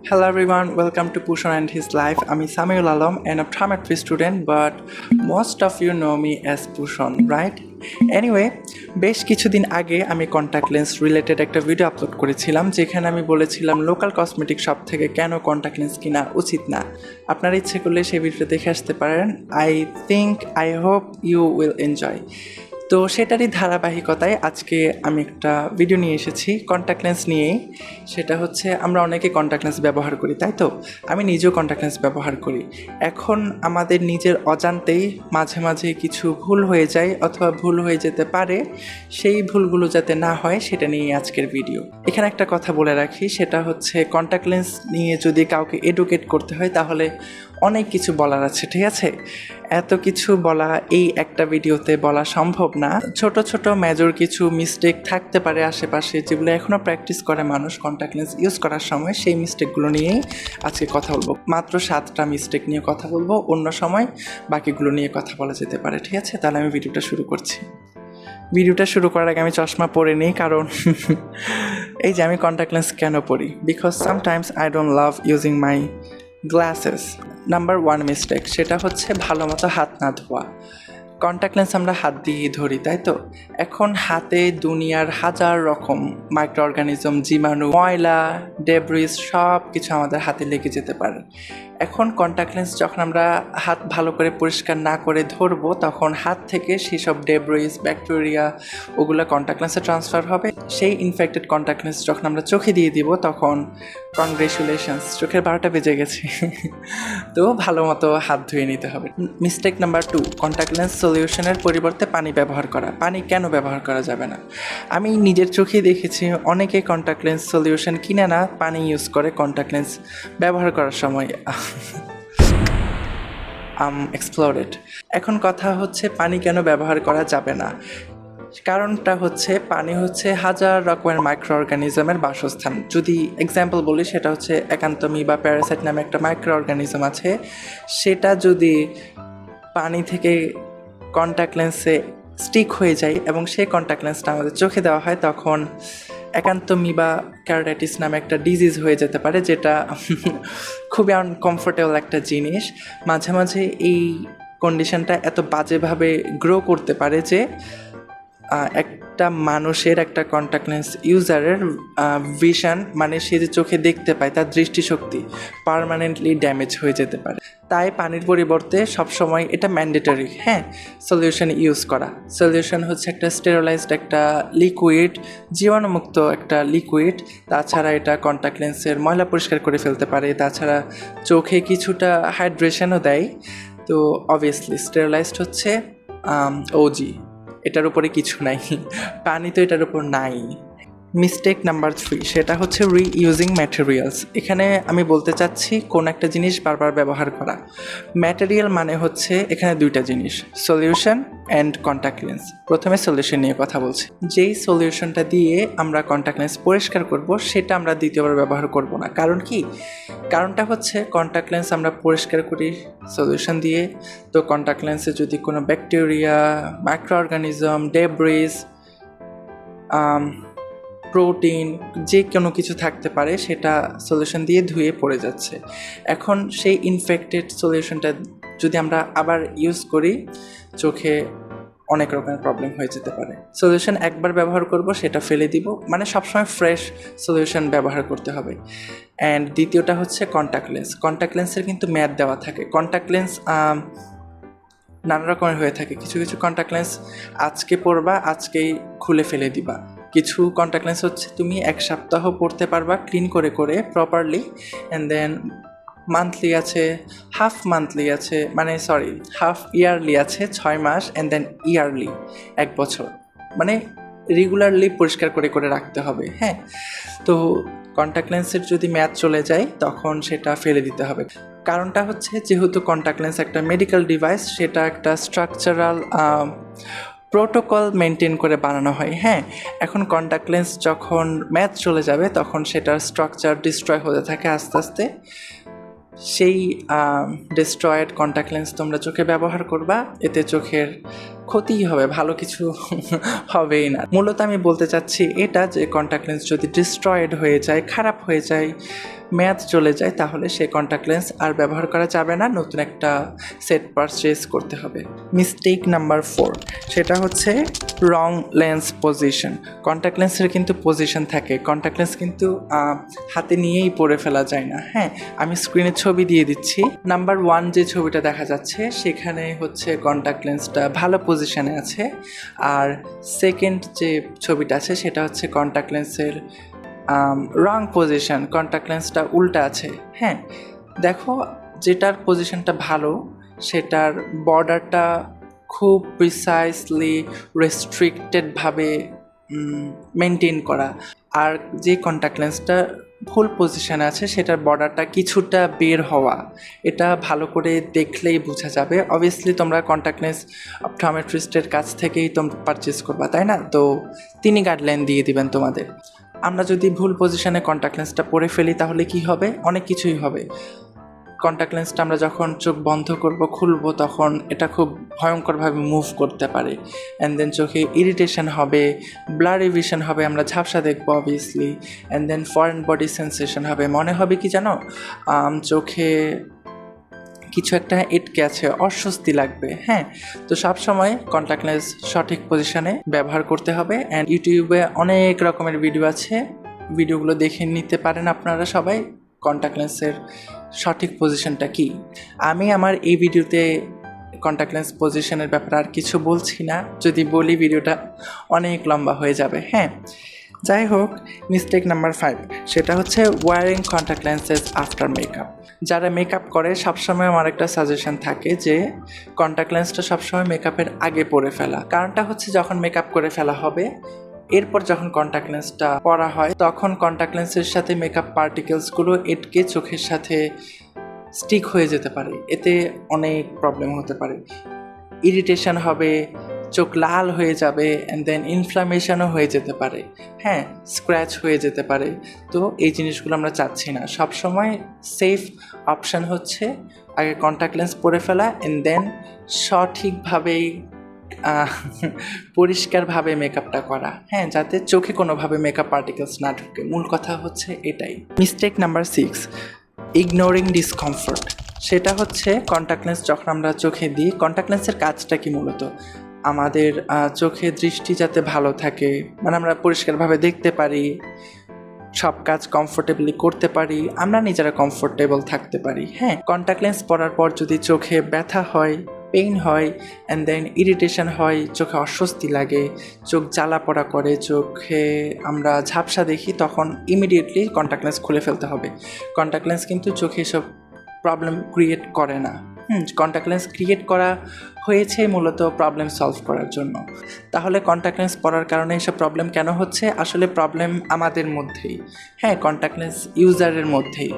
Hello everyone, welcome to Pushan and His Life. I'm Samuel Alam, an optometry student, but most of you know me as Pushan, right? Anyway, বেশ কিছুদিন আগে আমি contact lens related একটা video upload করেছিলাম যেখানে আমি বলেছিলাম local cosmetic shop থেকে কেন কন্ট্যাক্ট লেন্স কিনা উচিত না। আপনারা ইচ্ছে করলে সেই ভিডিওটা দেখে আসতে পারেন। I hope you will enjoy. তো সেটারই ধারাবাহিকতায় আজকে আমি একটা ভিডিও নিয়ে এসেছি কন্ট্যাক্ট লেন্স নিয়েই। সেটা হচ্ছে আমরা অনেকে কন্ট্যাক্ট লেন্স ব্যবহার করি, তাই তো? আমি নিজেও কন্ট্যাক্ট লেন্স ব্যবহার করি। এখন আমাদের নিজের অজান্তেই মাঝে মাঝে কিছু ভুল হয়ে যায় অথবা ভুল হয়ে যেতে পারে। সেই ভুলগুলো যাতে না হয় সেটা নিয়ে আজকের ভিডিও। এখানে একটা কথা বলে রাখি, সেটা হচ্ছে কন্ট্যাক্ট লেন্স নিয়ে যদি কাউকে এডুকেট করতে হয় তাহলে অনেক কিছু বলার আছে, ঠিক আছে? এত কিছু বলা এই একটা ভিডিওতে বলা সম্ভব না। ছোট ছোট মেজর কিছু মিস্টেক থাকতে পারে আশেপাশে, যেগুলো এখনও প্র্যাকটিস করে মানুষ কন্ট্যাক্ট লেন্স ইউজ করার সময়। সেই মিস্টেকগুলো নিয়েই আজকে কথা বলবো। মাত্র 7টা মিস্টেক নিয়ে কথা বলবো, অন্য সময় বাকিগুলো নিয়ে কথা বলা যেতে পারে, ঠিক আছে? তাহলে আমি ভিডিওটা শুরু করছি। ভিডিওটা শুরু করার আগে আমি চশমা পরে নিই, কারণ এই যে আমি কন্ট্যাক্ট লেন্স কেন পরি, because sometimes I don't love using my glasses. Number 1 mistake, সেটা হচ্ছে ভালো মতো হাত না ধোয়া। কন্ট্যাক্ট লেন্স আমরা হাত দিয়ে ধরি, তাই তো? এখন হাতে দুনিয়ার হাজার রকম মাইক্রো অর্গানিজম, জীবাণু, ময়লা, ডেব্রিস সব কিছু আমাদের হাতে লেগে যেতে পারে। এখন কন্ট্যাক্ট লেন্স যখন আমরা হাত ভালো করে পরিষ্কার না করে ধরবো, তখন হাত থেকে সেসব ডেব্রিস, ব্যাকটেরিয়া ওগুলো কন্ট্যাক্ট লেন্সে ট্রান্সফার হবে। সেই ইনফেক্টেড কন্ট্যাক্ট লেন্স যখন আমরা চোখে দিয়ে দিব, তখন কংগ্রেচুলেশনস, চোখের 12টা বেজে গেছে। তো ভালো মতো হাত ধুয়ে নিতে হবে। মিস্টেক নাম্বার 2, কন্ট্যাক্ট লেন্স সলিউশনের পরিবর্তে পানি ব্যবহার করা। পানি কেন ব্যবহার করা যাবে না? আমি নিজের চোখেই দেখেছি অনেকে কন্ট্যাক্ট লেন্স সলিউশন কিনে না, পানি ইউজ করে কন্ট্যাক্ট লেন্স ব্যবহার করার সময়। এক্সপ্লোরেড। এখন কথা হচ্ছে পানি কেন ব্যবহার করা যাবে না। কারণটা হচ্ছে পানি হচ্ছে হাজার রকমের মাইক্রো অর্গানিজমের বাসস্থান। যদি এক্সাম্পল বলি, সেটা হচ্ছে একান্তমি বা প্যারাসাইট নামে একটা মাইক্রো অর্গানিজম আছে। সেটা যদি পানি থেকে কন্ট্যাক্ট লেন্সে স্টিক হয়ে যায় এবং সেই কন্ট্যাক্ট লেন্সটা আমাদের চোখে দেওয়া হয়, তখন একান্তমি বা ক্যারাটাইটিস নামে একটা ডিজিজ হয়ে যেতে পারে, যেটা খুবই আনকমফোর্টেবল একটা জিনিস। মাঝে মাঝে এই কন্ডিশনটা এত বাজেভাবে গ্রো করতে পারে যে একটা মানুষের, একটা কন্ট্যাক্ট লেন্স ইউজারের ভিশন, মানে সে যে চোখে দেখতে পায় তার দৃষ্টিশক্তি পার্মানেন্টলি ড্যামেজ হয়ে যেতে পারে। তাই পানির পরিবর্তে সবসময় এটা ম্যান্ডেটরি, সলিউশন ইউজ করা। সলিউশন হচ্ছে একটা স্টেরিলাইজড একটা লিকুইড, জীবাণুমুক্ত একটা লিকুইড। তাছাড়া এটা কন্ট্যাক্ট লেন্সের ময়লা পরিষ্কার করে ফেলতে পারে, তাছাড়া চোখে কিছুটা হাইড্রেশনও দেয়। তো অবভিয়াসলি স্টেরিলাইজড হচ্ছে ওজি, এটার উপরে কিছু নাই, পানি তো এটার উপর নাই। মিস্টেক নাম্বার 3, সেটা হচ্ছে রিইউজিং ম্যাটেরিয়ালস। এখানে আমি বলতে চাচ্ছি কোন একটা জিনিস বারবার ব্যবহার করা। ম্যাটেরিয়াল মানে হচ্ছে এখানে 2টা জিনিস, সলিউশন অ্যান্ড কন্ট্যাক্ট লেন্স। প্রথমে সলিউশন নিয়ে কথা বলছি। যেই সলিউশনটা দিয়ে আমরা কন্ট্যাক্ট লেন্স পরিষ্কার করব, সেটা আমরা দ্বিতীয়বার ব্যবহার করব না। কারণ কি? কারণটা হচ্ছে কন্ট্যাক্ট লেন্স আমরা পরিষ্কার করি সলিউশন দিয়ে, তো কন্ট্যাক্ট লেন্সে যদি কোনো bacteria, micro organism, debris, protein, যে কোনো কিছু থাকতে পারে, সেটা সলিউশন দিয়ে ধুয়ে পড়ে যাচ্ছে। এখন সেই ইনফেক্টেড সলিউশনটা যদি আমরা আবার ইউজ করি, চোখে অনেক রকমের প্রবলেম হয়ে যেতে পারে। সলিউশন একবার ব্যবহার করব, সেটা ফেলে দিব, মানে সবসময় ফ্রেশ সলিউশন ব্যবহার করতে হবে। অ্যান্ড দ্বিতীয়টা হচ্ছে কন্ট্যাক্ট লেন্স। কন্ট্যাক্ট লেন্সের কিন্তু মেয়াদ দেওয়া থাকে। কন্ট্যাক্ট লেন্স নানা রকমের হয়ে থাকে। কিছু কিছু কন্ট্যাক্ট লেন্স আজকে পরবা, আজকেই খুলে ফেলে দিবা। কিছু কন্ট্যাক্ট লেন্স হচ্ছে তুমি 1 সপ্তাহ পরতে পারবা ক্লিন করে করে প্রপারলি, অ্যান্ড দেন মান্থলি আছে, হাফ মান্থলি আছে, হাফ ইয়ারলি আছে 6 মাস, অ্যান্ড দেন ইয়ারলি 1 বছর, মানে রেগুলারলি পরিষ্কার করে করে রাখতে হবে। তো কন্ট্যাক্ট লেন্সের যদি মেয়াদ চলে যায়, তখন সেটা ফেলে দিতে হবে। কারণটা হচ্ছে যেহেতু কন্ট্যাক্ট লেন্স একটা মেডিকেল ডিভাইস, সেটা একটা স্ট্রাকচারাল প্রোটোকল মেনটেন করে বানানো হয়। এখন কন্ট্যাক্ট লেন্স যখন মেয়াদ চলে যাবে, তখন সেটার স্ট্রাকচার ডিস্ট্রয় হতে থাকে আস্তে আস্তে। সেই ডিস্ট্রয়েড কন্ট্যাক্ট লেন্স তোমরা চোখে ব্যবহার করবা, এতে চোখের ক্ষতিই হবে, ভালো কিছু হবেই না। মূলত আমি বলতে চাচ্ছি এটা যে কন্ট্যাক্ট লেন্স যদি ডিস্ট্রয়েড হয়ে যায়, খারাপ হয়ে যায়, মেয়াদ চলে যায়, তাহলে সে কন্ট্যাক্ট লেন্স আর ব্যবহার করা যাবে না, নতুন একটা সেট পারচেজ করতে হবে। মিস্টেক নাম্বার 4, সেটা হচ্ছে রং লেন্স পজিশন। কন্ট্যাক্ট লেন্সের কিন্তু পজিশন থাকে, কন্ট্যাক্ট লেন্স কিন্তু হাতে নিয়েই পরে ফেলা যায় না। হ্যাঁ, আমি স্ক্রিনে ছবি দিয়ে দিচ্ছি। নাম্বার 1 যে ছবিটা দেখা যাচ্ছে সেখানে হচ্ছে কন্ট্যাক্ট লেন্সটা ভালো পজিশনে আছে, আর সেকেন্ড যে ছবিটা আছে সেটা হচ্ছে কন্ট্যাক্ট লেন্সের রং পজিশন, কন্ট্যাক্ট লেন্সটা উল্টা আছে। হ্যাঁ, দেখো যেটার পজিশনটা ভালো সেটার বর্ডারটা খুব প্রিসাইসলি রেস্ট্রিক্টেডভাবে মেনটেন করা, আর যে কন্ট্যাক্ট লেন্সটা ভুল পজিশনে আছে সেটার বর্ডারটা কিছুটা বের হওয়া, এটা ভালো করে দেখলেই বোঝা যাবে। অবভিয়াসলি তোমরা কন্ট্যাক্ট লেন্স অপটোমেট্রিস্টের কাছ থেকেই তোমরা পারচেস করবা, তাই না? তো তিনি গাইডলাইন দিয়ে দিবেন তোমাদের। আমরা যদি ভুল পজিশনে কন্ট্যাক্ট লেন্সটা পরে ফেলি তাহলে কি হবে? অনেক কিছুই হবে। কন্ট্যাক্ট লেন্সটা আমরা যখন চোখ বন্ধ করব, খুলবো, তখন এটা খুব ভয়ঙ্করভাবে মুভ করতে পারে, অ্যান্ড দেন চোখে ইরিটেশন হবে, ব্লারি ভিশন হবে, আমরা ঝাপসা দেখবো obviously, and then foreign body sensation হবে, মনে হবে কি জানো, চোখে কিছু একটা এটকে আছে, অস্বস্তি লাগবে। হ্যাঁ, তো সবসময় কন্ট্যাক্ট লেন্স সঠিক পজিশনে ব্যবহার করতে হবে, অ্যান্ড ইউটিউবে অনেক রকমের ভিডিও আছে, ভিডিওগুলো দেখে নিতে পারেন আপনারা সবাই কন্ট্যাক্ট লেন্সের সঠিক পজিশনটা কি। আমি আমার এই ভিডিওতে কন্ট্যাক্ট লেন্স পজিশনের ব্যাপারে আর কিছু বলছি না, যদি বলি ভিডিওটা অনেক লম্বা হয়ে যাবে। হ্যাঁ, যাই হোক, মিস্টেক নাম্বার 5, সেটা হচ্ছে wearing contact lenses after makeup. যারা মেকআপ করে সবসময় আমার একটা সাজেশন থাকে যে কন্ট্যাক্ট লেন্সটা সবসময় মেকআপের আগে পরে ফেলা। কারণটা হচ্ছে যখন মেকআপ করে ফেলা হবে, এরপর যখন কন্ট্যাক্ট লেন্সটা পরা হয় তখন কন্ট্যাক্ট লেন্সের সাথে মেকআপ পার্টিকেলসগুলো এটকে চোখের সাথে স্টিক হয়ে যেতে পারে, এতে অনেক প্রবলেম হতে পারে, ইরিটেশন হবে, চোখ লাল হয়ে যাবে, অ্যান্ড দেন ইনফ্লামেশনও হয়ে যেতে পারে। হ্যাঁ, স্ক্র্যাচ হয়ে যেতে পারে। তো এই জিনিসগুলো আমরা চাচ্ছি না। সবসময় সেফ অপশান হচ্ছে আগে কন্ট্যাক্ট লেন্স পরে ফেলা, অ্যান্ড দেন সঠিকভাবেই পরিষ্কারভাবে মেকআপটা করা। হ্যাঁ, যাতে চোখে কোনোভাবে মেকআপ পার্টিকেলস না ঢুকে, মূল কথা হচ্ছে এটাই। Mistake number 6, ignoring discomfort. সেটা হচ্ছে কন্ট্যাক্ট লেন্স যখন আমরা চোখে দিই, কন্ট্যাক্ট লেন্সের কাজটা কি মূলত আমাদের চোখে দৃষ্টি যাতে ভালো থাকে, মানে আমরা পরিষ্কারভাবে দেখতে পারি, সব কাজ কমফোর্টেবলি করতে পারি, আমরা নিজেরা কমফোর্টেবল থাকতে পারি। হ্যাঁ, কন্ট্যাক্ট লেন্স পরার পর যদি চোখে ব্যথা হয়, পেইন হয়, অ্যান্ড দেন ইরিটেশন হয়, চোখে অস্বস্তি লাগে, চোখ জ্বালা পড়া করে, চোখে আমরা ঝাপসা দেখি, তখন ইমিডিয়েটলি কন্ট্যাক্ট লেন্স খুলে ফেলতে হবে। কন্ট্যাক্ট লেন্স কিন্তু চোখে এসব প্রবলেম ক্রিয়েট করে না। কন্ট্যাক্ট লেন্স ক্রিয়েট করা হয়েছে মূলত প্রবলেম সলভ করার জন্য। তাহলে কন্ট্যাক্ট লেন্স পরার কারণে এসব প্রবলেম কেন হচ্ছে? আসলে প্রবলেম আমাদের মধ্যেই। হ্যাঁ, কন্ট্যাক্ট লেন্স ইউজারের মধ্যেই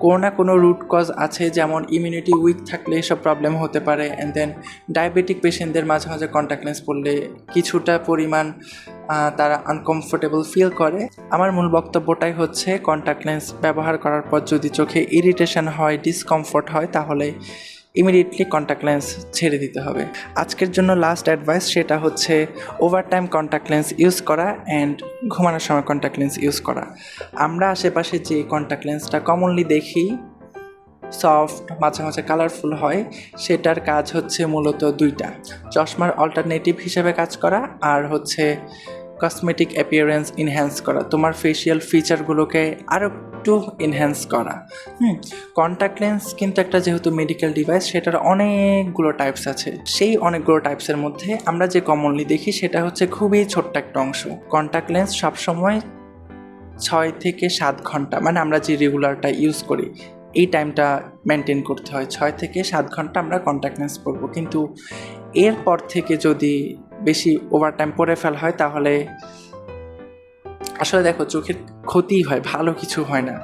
কোনো না কোনো রুট কজ আছে, যেমন ইমিউনিটি উইক থাকলে এসব প্রবলেম হতে পারে, অ্যান্ড দেন ডায়াবেটিক পেশেন্টদের মাঝে মাঝে কন্ট্যাক্ট লেন্স পরলে কিছুটা পরিমাণ তারা আনকমফোর্টেবল ফিল করে। আমার মূল বক্তব্যটাই হচ্ছে কন্ট্যাক্ট লেন্স ব্যবহার করার পর যদি চোখে ইরিটেশন হয়, ডিসকমফোর্ট হয়, তাহলে ইমিডিয়েটলি কন্ট্যাক্ট লেন্স ছেড়ে দিতে হবে। আজকের জন্য লাস্ট অ্যাডভাইস, সেটা হচ্ছে over time contact lens use করা অ্যান্ড ঘুমানোর সময় কন্ট্যাক্ট লেন্স ইউজ করা। আমরা আশেপাশে যে কন্ট্যাক্ট লেন্সটা কমনলি দেখি, সফট, মাঝে মাঝে কালারফুল হয়, সেটার কাজ হচ্ছে মূলত দুইটা: চশমার অল্টারনেটিভ হিসেবে কাজ করা, আর হচ্ছে কসমেটিক অ্যাপিয়ারেন্স এনহ্যান্স করা, তোমার ফেশিয়াল ফিচারগুলোকে আরও একটু এনহ্যান্স করা। কন্ট্যাক্ট লেন্স কিন্তু একটা যেহেতু মেডিকেল ডিভাইস, সেটার অনেকগুলো টাইপস আছে। সেই অনেকগুলো টাইপসের মধ্যে আমরা যে কমনলি দেখি সেটা হচ্ছে খুবই ছোট্ট একটা অংশ। কন্ট্যাক্ট লেন্স সবসময় 6 থেকে 7 ঘন্টা, মানে আমরা যে রেগুলারটা ইউজ করি এই টাইমটা মেনটেন করতে হয়। 6 থেকে 7 ঘন্টা আমরা কন্ট্যাক্ট লেন্স পরবো, কিন্তু এরপর থেকে যদি বেশি ওভারটাইম পরে ফেলা হয় তাহলে আসলে দেখো চোখের ক্ষতিই হয়, ভালো কিছু হয় না।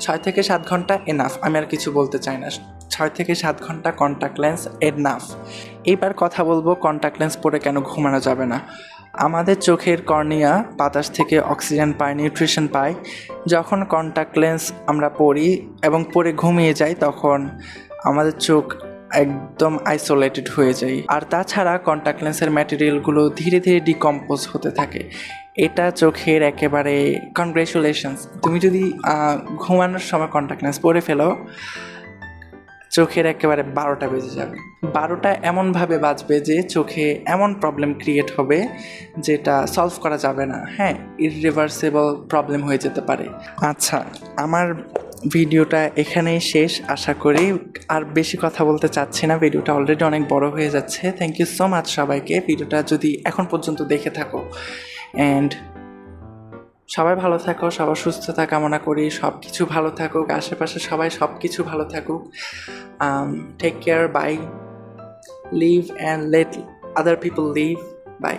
6 থেকে 7 ঘন্টা এনাফ, আমি আর কিছু বলতে চাই না। 6 থেকে 7 ঘন্টা কন্ট্যাক্ট লেন্স এনাফ। এইবার কথা বলবো কন্ট্যাক্ট লেন্স পরে কেন ঘুমানো যাবে না। আমাদের চোখের কর্নিয়া বাতাস থেকে অক্সিজেন পায়, নিউট্রিশন পায়। যখন কন্ট্যাক্ট লেন্স আমরা পরি এবং পরে ঘুমিয়ে যাই, তখন আমাদের চোখ একদম আইসোলেটেড হয়ে যাই। আর তাছাড়া কন্ট্যাক্ট লেন্সের ম্যাটেরিয়ালগুলো ধীরে ধীরে ডিকম্পোজ হতে থাকে। এটা চোখের একেবারে কনগ্রেচুলেশনস। তুমি যদি ঘুমানোর সময় কন্ট্যাক্ট লেন্স পরে ফেলো, চোখের একেবারে 12টা বেজে যাবে। 12টা এমনভাবে বাজবে যে চোখে এমন প্রবলেম ক্রিয়েট হবে যেটা সলভ করা যাবে না। হ্যাঁ, ইররিভার্সিবল প্রবলেম হয়ে যেতে পারে। আচ্ছা, আমার ভিডিওটা এখানেই শেষ আশা করি। আর বেশি কথা বলতে চাচ্ছি না, ভিডিওটা অলরেডি অনেক বড় হয়ে যাচ্ছে। থ্যাংক ইউ সো মাচ সবাইকে, ভিডিওটা যদি এখন পর্যন্ত দেখে থাকো। অ্যান্ড সবাই ভালো থাকো, সবার সুস্থতা কামনা করি, সব কিছু ভালো থাকুক, আশেপাশে সবাই সব কিছু ভালো থাকুক। Take care, bye, live and let other people live, by.